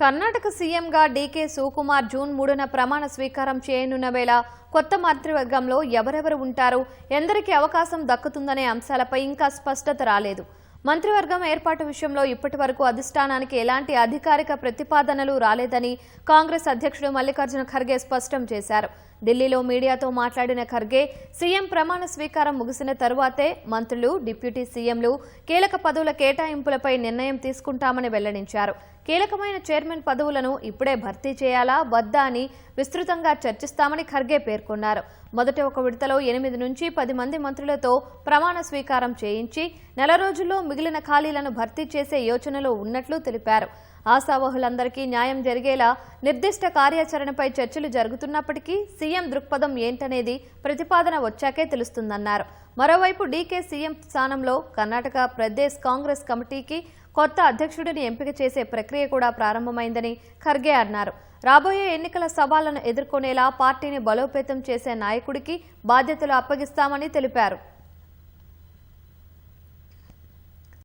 కర్ణాటక సీఎంగా DK Shivakumar June 3న ప్రమాణ స్వీకారం చేయనున్న వేళ కొత్త మంత్రివర్గంలో ఎవరెవరు ఉంటారు, ఎందరికి అవకాశం దక్కుతుందనే అంశాలపై ఇంకా స్పష్టత రాలేదు. మంత్రివర్గం ఏర్పాటు విషయంలో ఇప్పటివరకు అధిష్టానానికి ఎలాంటి అధికారిక ప్రతిపాదనలు రాలేదని కాంగ్రెస్ అధ్యక్షుడు మల్లికార్జున ఖర్గే స్పష్టం చేశారు. ఢిల్లీలో మీడియాతో మాట్లాడిన ఖర్గే, సీఎం ప్రమాణ స్వీకారం ముగిసిన తరువాతే మంత్రులు, డిప్యూటీ సీఎంలు కీలక పదవుల కేటాయింపులపై నిర్ణయం తీసుకుంటామని వెల్లడించారు. కీలకమైన చైర్మన్ పదవులను ఇప్పుడే భర్తీ చేయాలా వద్దా అని విస్తృతంగా చర్చిస్తామని ఖర్గే పేర్కొన్నారు. మొదటి ఒక విడతలో 8 నుంచి 10 మంది మంత్రులతో ప్రమాణ స్వీకారం చేయించి నెల రోజుల్లో మిగిలిన ఖాళీలను భర్తీ చేసే యోచనలో ఉన్నట్లు తెలిపారు. ఆశావహులందరికీ న్యాయం జరిగేలా నిర్దిష్ట కార్యాచరణపై చర్చలు జరుగుతున్నప్పటికీ సీఎం దృక్పథం ఏంటనేది ప్రతిపాదన వచ్చాకే తెలుస్తుందన్నారు. మరోవైపు డీకే సీఎం స్థానంలో కర్ణాటక ప్రదేశ్ కాంగ్రెస్ కమిటీకి కొత్త అధ్యక్షుడిని ఎంపిక చేసే ప్రక్రియ కూడా ప్రారంభమైందని ఖర్గే అన్నారు. రాబోయే ఎన్నికల సవాళ్లను ఎదుర్కొనేలా పార్టీని బలోపేతం చేసే నాయకుడికి బాధ్యతలు అప్పగిస్తామని తెలిపారు.